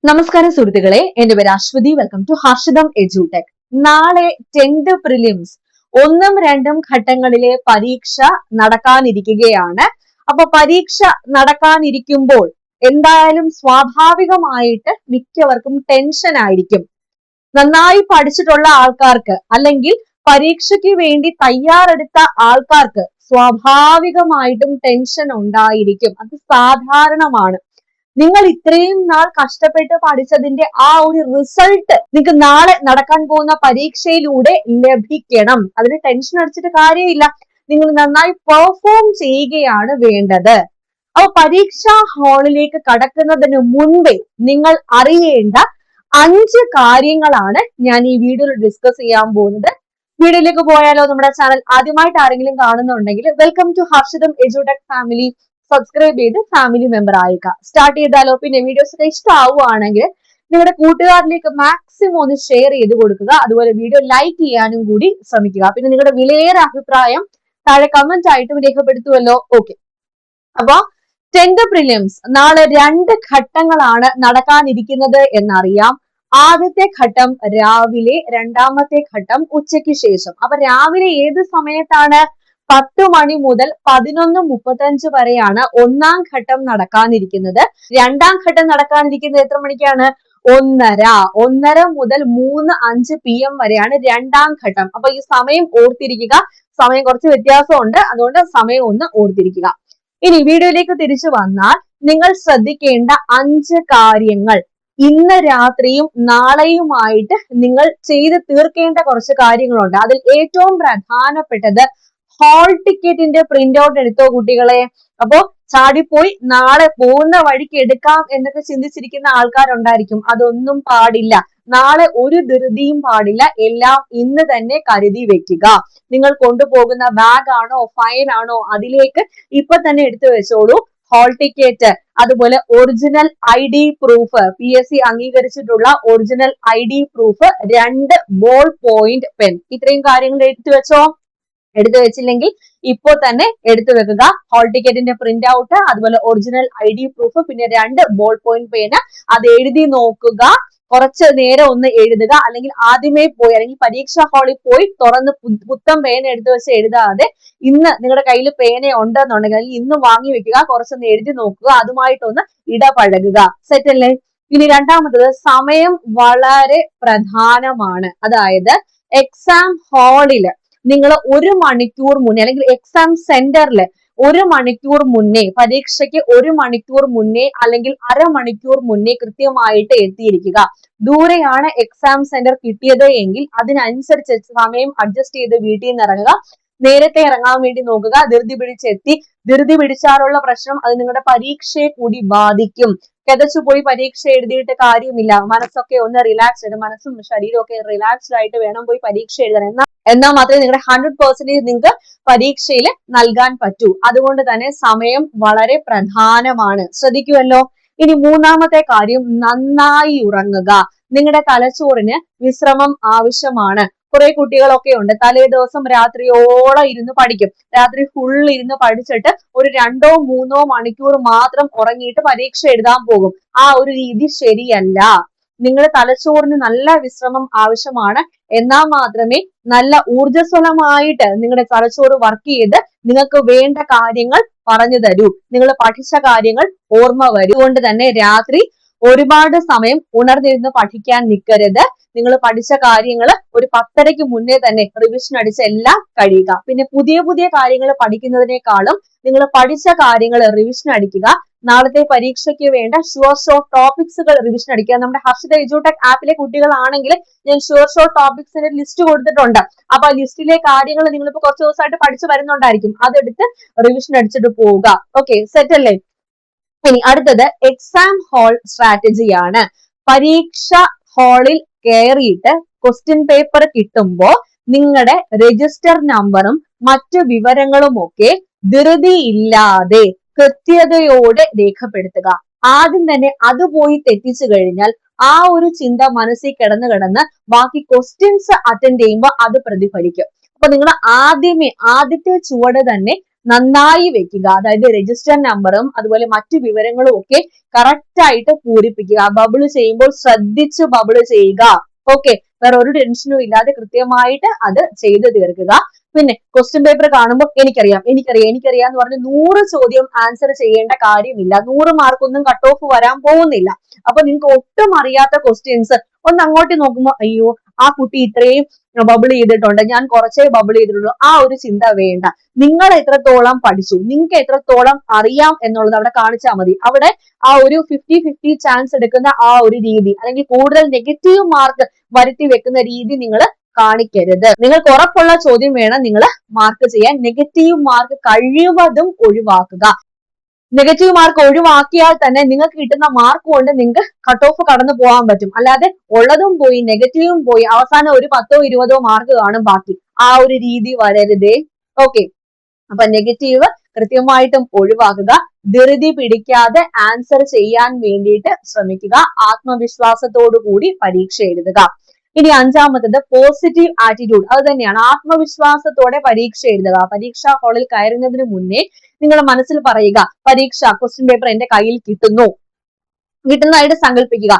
നമസ്കാരം സുഹൃത്തുക്കളെ, എന്റെ പേര് Aswathy. Welcome to Harshitham Edutech. നാളെ 10th പ്രിലിംസ് 1ഉം 2ഉം ഘട്ടങ്ങളിലെ പരീക്ഷ നടക്കാനിരിക്കുകയാണ്. അപ്പൊ പരീക്ഷ നടക്കാനിരിക്കുമ്പോൾ എന്തായാലും സ്വാഭാവികമായിട്ട് മിക്കവർക്കും ടെൻഷൻ ആയിരിക്കും. നന്നായി പഠിച്ചിട്ടുള്ള ആൾക്കാർക്ക് അല്ലെങ്കിൽ പരീക്ഷയ്ക്ക് വേണ്ടി തയ്യാറെടുത്ത ആൾക്കാർക്ക് സ്വാഭാവികമായിട്ടും ടെൻഷൻ ഉണ്ടായിരിക്കും. അത് സാധാരണമാണ്. നിങ്ങൾ ഇത്രയും നാൾ കഷ്ടപ്പെട്ട് പഠിച്ചതിന്റെ ആ ഒരു റിസൾട്ട് നിങ്ങൾക്ക് നാളെ നടക്കാൻ പോകുന്ന പരീക്ഷയിലൂടെ ലഭിക്കണം. അതിന് ടെൻഷൻ അടിച്ചിട്ട് കാര്യമില്ല. നിങ്ങൾ നന്നായി പെർഫോം ചെയ്യുകയാണ് വേണ്ടത്. അപ്പൊ പരീക്ഷാ ഹാളിലേക്ക് കടക്കുന്നതിന് മുൻപേ നിങ്ങൾ അറിയേണ്ട 5 കാര്യങ്ങളാണ് ഞാൻ ഈ വീഡിയോയിൽ ഡിസ്കസ് ചെയ്യാൻ പോകുന്നത്. വീഡിയോയിലേക്ക് പോയാലോ? നമ്മുടെ ചാനൽ ആദ്യമായിട്ട് ആരെങ്കിലും കാണുന്നുണ്ടെങ്കിൽ welcome to Harshitham Edutech family. Subscribe ചെയ്ത് ഫാമിലി മെമ്പർ ആയിക്ക. സ്റ്റാർട്ട് ചെയ്താലോ? പിന്നെ വീഡിയോസ് ഒക്കെ ഇഷ്ടമാവുകയാണെങ്കിൽ നിങ്ങളുടെ കൂട്ടുകാരിലേക്ക് മാക്സിമം ഒന്ന് ഷെയർ ചെയ്ത് കൊടുക്കുക. അതുപോലെ വീഡിയോ ലൈക്ക് ചെയ്യാനും കൂടി ശ്രമിക്കുക. പിന്നെ നിങ്ങളുടെ വിലയേറെ അഭിപ്രായം താഴെ കമന്റ് ആയിട്ടും രേഖപ്പെടുത്തുമല്ലോ. ഓക്കെ, അപ്പൊ 10th പ്രിലിംസ് നാളെ 2 ഘട്ടങ്ങളാണ് നടക്കാനിരിക്കുന്നത് എന്നറിയാം. ആദ്യത്തെ ഘട്ടം രാവിലെ, രണ്ടാമത്തെ ഘട്ടം ഉച്ചയ്ക്ക് ശേഷം. അപ്പൊ രാവിലെ ഏത് സമയത്താണ്? 10 മണി മുതൽ 11:35 വരെയാണ് 1ാം ഘട്ടം നടക്കാനിരിക്കുന്നത്. 2ാം ഘട്ടം നടക്കാനിരിക്കുന്നത് എത്ര മണിക്കാണ്? 1:30 മുതൽ 3:05 PM വരെയാണ് 2ാം ഘട്ടം. അപ്പൊ ഈ സമയം ഓർത്തിരിക്കുക. സമയം കുറച്ച് വ്യത്യാസമുണ്ട്, അതുകൊണ്ട് സമയം ഒന്ന് ഓർത്തിരിക്കുക. ഇനി വീഡിയോയിലേക്ക് തിരിച്ചു വന്നാൽ നിങ്ങൾ ശ്രദ്ധിക്കേണ്ട 5 കാര്യങ്ങൾ, ഇന്ന് രാത്രിയും നാളെയുമായിട്ട് നിങ്ങൾ ചെയ്ത് തീർക്കേണ്ട കുറച്ച് കാര്യങ്ങളുണ്ട്. അതിൽ ഏറ്റവും പ്രധാനപ്പെട്ടത് ഹാൾ ടിക്കറ്റിന്റെ പ്രിന്റ് ഔട്ട് എടുത്തോ കുട്ടികളെ. അപ്പോ ചാടിപ്പോയി നാളെ പോകുന്ന വഴിക്ക് എടുക്കാം എന്നൊക്കെ ചിന്തിച്ചിരിക്കുന്ന ആൾക്കാരുണ്ടായിരിക്കും. അതൊന്നും പാടില്ല. നാളെ ഒരു ധൃതിയും പാടില്ല. എല്ലാം ഇന്ന് തന്നെ കരുതി വെക്കുക. നിങ്ങൾ കൊണ്ടുപോകുന്ന ബാഗ് ആണോ, ഫയൽ ആണോ, അതിലേക്ക് ഇപ്പൊ തന്നെ എടുത്തു വെച്ചോളൂ. ഹാൾ ടിക്കറ്റ്, അതുപോലെ ഒറിജിനൽ ID പ്രൂഫ്, PSC അംഗീകരിച്ചിട്ടുള്ള original ID proof, 2 ball point pen. ഇത്രയും കാര്യങ്ങൾ എടുത്തു വെച്ചോ. എടുത്തു വെച്ചില്ലെങ്കിൽ ഇപ്പോൾ തന്നെ എടുത്തു വെക്കുക. ഹാൾ ടിക്കറ്റിന്റെ പ്രിന്റ് ഔട്ട്, അതുപോലെ ഒറിജിനൽ ID പ്രൂഫ്, പിന്നെ 2 ബോൾ പോയിന്റ് പേന്. അത് എഴുതി നോക്കുക. കുറച്ച് നേരം ഒന്ന് എഴുതുക. അല്ലെങ്കിൽ ആദ്യമേ പോയി, അല്ലെങ്കിൽ പരീക്ഷാ ഹാളിൽ പോയി തുറന്ന് പുത്തൻ പേന എടുത്തു വെച്ച് എഴുതാതെ ഇന്ന് നിങ്ങളുടെ കയ്യിൽ പേന ഉണ്ടെന്നുണ്ടെങ്കിൽ അല്ലെങ്കിൽ ഇന്ന് വാങ്ങി വെക്കുക. കുറച്ചൊന്ന് എഴുതി നോക്കുക. അതുമായിട്ടൊന്ന് ഇടപഴകുക. സെറ്റ് അല്ലേ? ഇനി രണ്ടാമത്തത്, സമയം വളരെ പ്രധാനമാണ്. അതായത് എക്സാം ഹാളില് നിങ്ങൾ 1 മണിക്കൂർ മുന്നേ, അല്ലെങ്കിൽ എക്സാം സെന്ററിൽ 1 മണിക്കൂർ മുന്നേ, പരീക്ഷയ്ക്ക് 1 മണിക്കൂർ മുന്നേ അല്ലെങ്കിൽ അരമണിക്കൂർ മുന്നേ കൃത്യമായിട്ട് എത്തിയിരിക്കുക. ദൂരെയാണ് എക്സാം സെന്റർ കിട്ടിയത് എങ്കിൽ അതിനനുസരിച്ച് സമയം അഡ്ജസ്റ്റ് ചെയ്ത് വീട്ടിൽ നിന്ന് ഇറങ്ങുക. നേരത്തെ ഇറങ്ങാൻ വേണ്ടി നോക്കുക. ധൃതി പിടിച്ചെത്തി. ധൃതി പിടിച്ചാലുള്ള പ്രശ്നം അത് നിങ്ങളുടെ പരീക്ഷയെ കൂടി ബാധിക്കും. കിതച്ചുപോയി പരീക്ഷ എഴുതിയിട്ട് കാര്യമില്ല. മനസ്സൊക്കെ ഒന്ന് റിലാക്സ്ഡ്, മനസ്സും ശരീരവും ഒക്കെ റിലാക്സ്ഡ് ആയിട്ട് വേണം പോയി പരീക്ഷ എഴുതാൻ. എന്നാൽ മാത്രമേ നിങ്ങളുടെ 100% നിങ്ങൾക്ക് പരീക്ഷയിൽ നൽകാൻ പറ്റൂ. അതുകൊണ്ട് തന്നെ സമയം വളരെ പ്രധാനമാണ്. ശ്രദ്ധിക്കുമല്ലോ. ഇനി മൂന്നാമത്തെ കാര്യം, നന്നായി ഉറങ്ങുക. നിങ്ങളുടെ തലച്ചോറിന് വിശ്രമം ആവശ്യമാണ്. കുറെ കുട്ടികളൊക്കെ ഉണ്ട്, തലേ ദിവസം രാത്രിയോളം ഇരുന്ന് പഠിക്കും. രാത്രി ഫുൾ ഇരുന്ന് പഠിച്ചിട്ട് ഒരു 2ഓ 3ഓ മണിക്കൂർ മാത്രം ഉറങ്ങിയിട്ട് പരീക്ഷ എഴുതാൻ പോകും. ആ ഒരു രീതി ശരിയല്ല. നിങ്ങളുടെ തലച്ചോറിന് നല്ല വിശ്രമം ആവശ്യമാണ്. എന്നാൽ മാത്രമേ നല്ല ഊർജ്ജസ്വലമായിട്ട് നിങ്ങളുടെ തലച്ചോറ് വർക്ക് ചെയ്ത് നിങ്ങൾക്ക് വേണ്ട കാര്യങ്ങൾ പറഞ്ഞു തരൂ. നിങ്ങൾ പഠിച്ച കാര്യങ്ങൾ ഓർമ്മ വരൂ. അതുകൊണ്ട് തന്നെ രാത്രി ഒരുപാട് സമയം ഉണർന്നിരുന്ന് പഠിക്കാൻ നിൽക്കരുത്. നിങ്ങൾ പഠിച്ച കാര്യങ്ങൾ ഒരു 10:30ക്ക് മുന്നേ തന്നെ റിവിഷൻ അടിച്ച് എല്ലാം കഴിയുക. പിന്നെ പുതിയ പുതിയ കാര്യങ്ങൾ പഠിക്കുന്നതിനേക്കാളും നിങ്ങൾ പഠിച്ച കാര്യങ്ങൾ റിവിഷൻ അടിക്കുക. നാളത്തെ പരീക്ഷയ്ക്ക് വേണ്ട ഷുവർ ഷോർട്ട് ടോപ്പിക്സുകൾ റിവിഷൻ അടിക്കുക. നമ്മുടെ ഹർഷിത എഡ്യൂടെക് ആപ്പിലെ കുട്ടികളാണെങ്കിൽ ഞാൻ ഷുവർ ഷോർട്ട് ടോപ്പിക്സിന്റെ ലിസ്റ്റ് കൊടുത്തിട്ടുണ്ട്. അപ്പൊ ആ ലിസ്റ്റിലെ കാര്യങ്ങൾ നിങ്ങളിപ്പോ കുറച്ച് ദിവസമായിട്ട് പഠിച്ചു വരുന്നുണ്ടായിരിക്കും. അതെടുത്ത് റിവിഷൻ അടിച്ചിട്ട് പോവുക. ഓക്കെ, സെറ്റ് അല്ലേ? ഇനി അടുത്തത് എക്സാം ഹാൾ സ്ട്രാറ്റജിയാണ്. പരീക്ഷ ഹാളിൽ കയറിയിട്ട് ക്വസ്റ്റ്യൻ പേപ്പർ കിട്ടുമ്പോ നിങ്ങളുടെ രജിസ്റ്റർ നമ്പറും മറ്റു വിവരങ്ങളും ഒക്കെ ധൃതിയില്ലാതെ കൃത്യതയോടെ രേഖപ്പെടുത്തുക. ആദ്യം തന്നെ അത് പോയി തെറ്റിച്ചു കഴിഞ്ഞാൽ ആ ഒരു ചിന്ത മനസ്സിൽ കിടന്ന് ബാക്കി ക്വസ്റ്റ്യൻസ് അറ്റൻഡ് ചെയ്യുമ്പോൾ അത് പ്രതിഫലിക്കും. അപ്പൊ നിങ്ങൾ ആദ്യത്തെ ചുവട് തന്നെ നന്നായി വെക്കുക. അതായത് രജിസ്റ്റർ നമ്പറും അതുപോലെ മറ്റു വിവരങ്ങളും ഒക്കെ കറക്റ്റ് ആയിട്ട് പൂരിപ്പിക്കുക. ബബിൾ ചെയ്യുമ്പോൾ ശ്രദ്ധിച്ച് ബബിൾ ചെയ്യുക. ഓക്കെ, വേറെ ഒരു ടെൻഷനും ഇല്ലാതെ കൃത്യമായിട്ട് അത് ചെയ്തു തീർക്കുക. പിന്നെ ക്വസ്റ്റ്യൻ പേപ്പർ കാണുമ്പോൾ എനിക്കറിയാം എന്ന് പറഞ്ഞ് 100 ചോദ്യം ആൻസർ ചെയ്യേണ്ട കാര്യമില്ല. 100 മാർക്കൊന്നും കട്ട് ഓഫ് വരാൻ പോകുന്നില്ല. അപ്പൊ നിങ്ങൾക്ക് ഒട്ടും അറിയാത്ത ക്വസ്റ്റ്യൻസ് ഒന്ന് അങ്ങോട്ട് നോക്കുമ്പോൾ അയ്യോ ആ കുട്ടി ഇത്രയും ബബിൾ ചെയ്തിട്ടുണ്ട്, ഞാൻ കുറച്ചേ ബബിൾ ചെയ്തിട്ടുള്ളൂ, ആ ഒരു ചിന്ത വേണ്ട. നിങ്ങൾ എത്രത്തോളം പഠിച്ചു, നിങ്ങൾക്ക് എത്രത്തോളം അറിയാം എന്നുള്ളത് അവിടെ കാണിച്ചാൽ മതി. അവിടെ ആ ഒരു 50-50 ചാൻസ് എടുക്കുന്ന ആ ഒരു രീതി, അല്ലെങ്കിൽ കൂടുതൽ നെഗറ്റീവ് മാർക്ക് വരുത്തി വെക്കുന്ന രീതി നിങ്ങൾ കാണിക്കരുത്. നിങ്ങൾക്ക് ഉറപ്പുള്ള ചോദ്യം വേണം നിങ്ങൾ മാർക്ക് ചെയ്യാൻ. നെഗറ്റീവ് മാർക്ക് കഴിവതും ഒഴിവാക്കുക. നെഗറ്റീവ് മാർക്ക് ഒഴിവാക്കിയാൽ തന്നെ നിങ്ങൾക്ക് കിട്ടുന്ന മാർക്ക് കൊണ്ട് നിങ്ങൾക്ക് കട്ട് ഓഫ് കടന്നു പോകാൻ പറ്റും. അല്ലാതെ ഉള്ളതും പോയി നെഗറ്റീവും പോയി അവസാനം ഒരു 10-20 മാർക്ക് കാണും ബാക്കി. ആ ഒരു രീതി വരരുതേ. ഓക്കെ, അപ്പൊ നെഗറ്റീവ് കൃത്യമായിട്ടും ഒഴിവാക്കുക. ധൃതി പിടിക്കാതെ ആൻസർ ചെയ്യാൻ വേണ്ടിയിട്ട് ശ്രമിക്കുക. ആത്മവിശ്വാസത്തോടു കൂടി പരീക്ഷ എഴുതുക. ഇനി അഞ്ചാമത്തത് പോസിറ്റീവ് ആറ്റിറ്റ്യൂഡ്. അത് തന്നെയാണ്, ആത്മവിശ്വാസത്തോടെ പരീക്ഷ എഴുതുക. പരീക്ഷാ ഹാളിൽ കയറുന്നതിന് മുന്നേ നിങ്ങൾ മനസ്സിൽ പറയുക, പരീക്ഷ ക്വസ്റ്റ്യൻ പേപ്പർ എന്റെ കയ്യിൽ കിട്ടുന്നതായിട്ട് സങ്കല്പിക്കുക.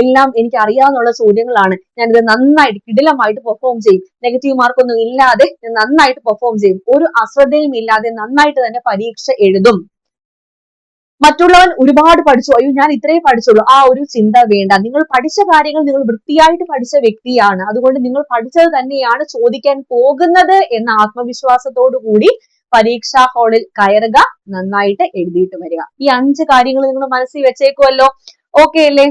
എല്ലാം എനിക്ക് അറിയാവുന്ന ചോദ്യങ്ങളാണ്, ഞാനിത് നന്നായിട്ട് കിടിലമായിട്ട് പെർഫോം ചെയ്യും, നെഗറ്റീവ് മാർക്കൊന്നും ഇല്ലാതെ ഞാൻ നന്നായിട്ട് പെർഫോം ചെയ്യും, ഒരു അശ്രദ്ധയും ഇല്ലാതെ നന്നായിട്ട് തന്നെ പരീക്ഷ എഴുതും. മറ്റുള്ളവൻ ഒരുപാട് പഠിച്ചു, അയ്യോ ഞാൻ ഇത്രയും പഠിച്ചുള്ളൂ, ആ ഒരു ചിന്ത വേണ്ട. നിങ്ങൾ പഠിച്ച കാര്യങ്ങൾ നിങ്ങൾ വൃത്തിയായിട്ട് പഠിച്ച വ്യക്തിയാണ്, അതുകൊണ്ട് നിങ്ങൾ പഠിച്ചത് തന്നെയാണ് ചോദിക്കാൻ പോകുന്നത് എന്ന ആത്മവിശ്വാസത്തോടു കൂടി പരീക്ഷാ ഹാളിൽ കയറുക, നന്നായിട്ട് എഴുതിയിട്ട് വരിക. ഈ 5 കാര്യങ്ങൾ നിങ്ങൾ മനസ്സിൽ വെച്ചേക്കുമല്ലോ. ഓക്കെ അല്ലേ?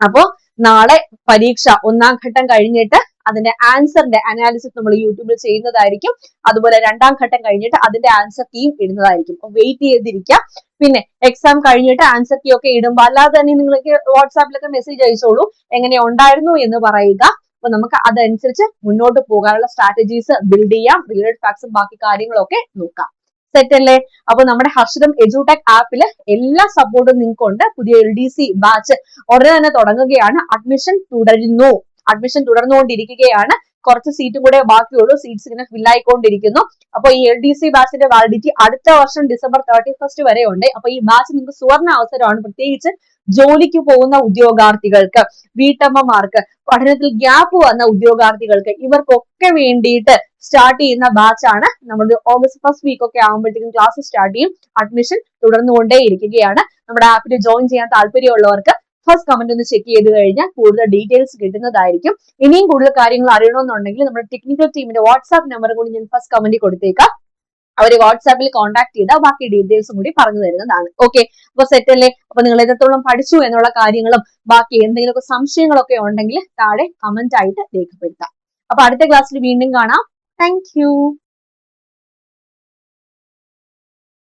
അപ്പോ നാളെ പരീക്ഷ 1ാം ഘട്ടം കഴിഞ്ഞിട്ട് അതിന്റെ ആൻസറിന്റെ അനാലിസിസ് നമ്മൾ യൂട്യൂബിൽ ചെയ്യുന്നതായിരിക്കും. അതുപോലെ 2ാം ഘട്ടം കഴിഞ്ഞിട്ട് അതിന്റെ ആൻസർ കീയും ഇടുന്നതായിരിക്കും. വെയിറ്റ് ചെയ്തിരിക്കുക. പിന്നെ എക്സാം കഴിഞ്ഞിട്ട് ആൻസർ കീ ഒക്കെ ഇടുമ്പോൾ അല്ലാതെ തന്നെ നിങ്ങൾക്ക് വാട്സാപ്പിലൊക്കെ മെസ്സേജ് അയച്ചോളൂ, എങ്ങനെ ഉണ്ടായിരുന്നു എന്ന് പറയുക. അപ്പൊ നമുക്ക് അതനുസരിച്ച് മുന്നോട്ട് പോകാനുള്ള സ്ട്രാറ്റജീസ് ബിൽഡ് ചെയ്യാം. റിലേറ്റഡ് ഫാക്ട്സും ബാക്കി കാര്യങ്ങളൊക്കെ നോക്കാം. സെറ്റ് അല്ലേ? അപ്പൊ നമ്മുടെ ഹർഷിതം എഡ്യൂടെക് ആപ്പില് എല്ലാ സപ്പോർട്ടും നിങ്ങൾക്കുണ്ട്. പുതിയ LDC ബാച്ച് ഉടനെ തന്നെ തുടങ്ങുകയാണ്. അഡ്മിഷൻ തുടർന്നുകൊണ്ടിരിക്കുകയാണ്. കുറച്ച് സീറ്റും കൂടെ ബാക്കിയുള്ളൂ. സീറ്റ്സ് ഇങ്ങനെ ഫിൽ ആയിക്കൊണ്ടിരിക്കുന്നു. അപ്പൊ ഈ LDC ബാച്ചിന്റെ വാലിഡിറ്റി അടുത്ത വർഷം December 31st വരെ ഉണ്ട്. അപ്പൊ ഈ ബാച്ച് നിങ്ങൾക്ക് സുവർണ അവസരമാണ്. പ്രത്യേകിച്ച് ജോലിക്ക് പോകുന്ന ഉദ്യോഗാർത്ഥികൾക്ക്, വീട്ടമ്മമാർക്ക്, പഠനത്തിൽ ഗ്യാപ്പ് വന്ന ഉദ്യോഗാർത്ഥികൾക്ക്, ഇവർക്കൊക്കെ വേണ്ടിയിട്ട് സ്റ്റാർട്ട് ചെയ്യുന്ന ബാച്ചാണ്. നമ്മൾ ഓഗസ്റ്റ് 1st വീക്ക് ഒക്കെ ആകുമ്പോഴത്തേക്കും ക്ലാസ് സ്റ്റാർട്ട് ചെയ്യും. അഡ്മിഷൻ തുടർന്നുകൊണ്ടേ ഇരിക്കുകയാണ്. നമ്മുടെ ആപ്പിൽ ജോയിൻ ചെയ്യാൻ താല്പര്യമുള്ളവർക്ക് ഫസ്റ്റ് കമന്റ് ഒന്ന് ചെക്ക് ചെയ്ത് കഴിഞ്ഞാൽ കൂടുതൽ ഡീറ്റെയിൽസ് കിട്ടുന്നതായിരിക്കും. ഇനിയും കൂടുതൽ കാര്യങ്ങൾ അറിയണമെന്നുണ്ടെങ്കിൽ നമ്മുടെ ടെക്നിക്കൽ ടീമിന്റെ വാട്സ്ആപ്പ് നമ്പർ കൂടി ഞാൻ ഫസ്റ്റ് കമന്റ് കൊടുത്തേക്കാം. അവര് വാട്സാപ്പിൽ കോൺടാക്ട് ചെയ്താൽ ബാക്കി ഡീറ്റെയിൽസും കൂടി പറഞ്ഞു തരുന്നതാണ്. ഓക്കെ, അപ്പൊ സെറ്റ് അല്ലേ? അപ്പൊ നിങ്ങൾ എത്രത്തോളം പഠിച്ചു എന്നുള്ള കാര്യങ്ങളും ബാക്കി എന്തെങ്കിലുമൊക്കെ സംശയങ്ങളൊക്കെ ഉണ്ടെങ്കിൽ താഴെ കമന്റ് ആയിട്ട് രേഖപ്പെടുത്താം. അപ്പൊ അടുത്ത ക്ലാസ്സിൽ വീണ്ടും കാണാം. Thank you.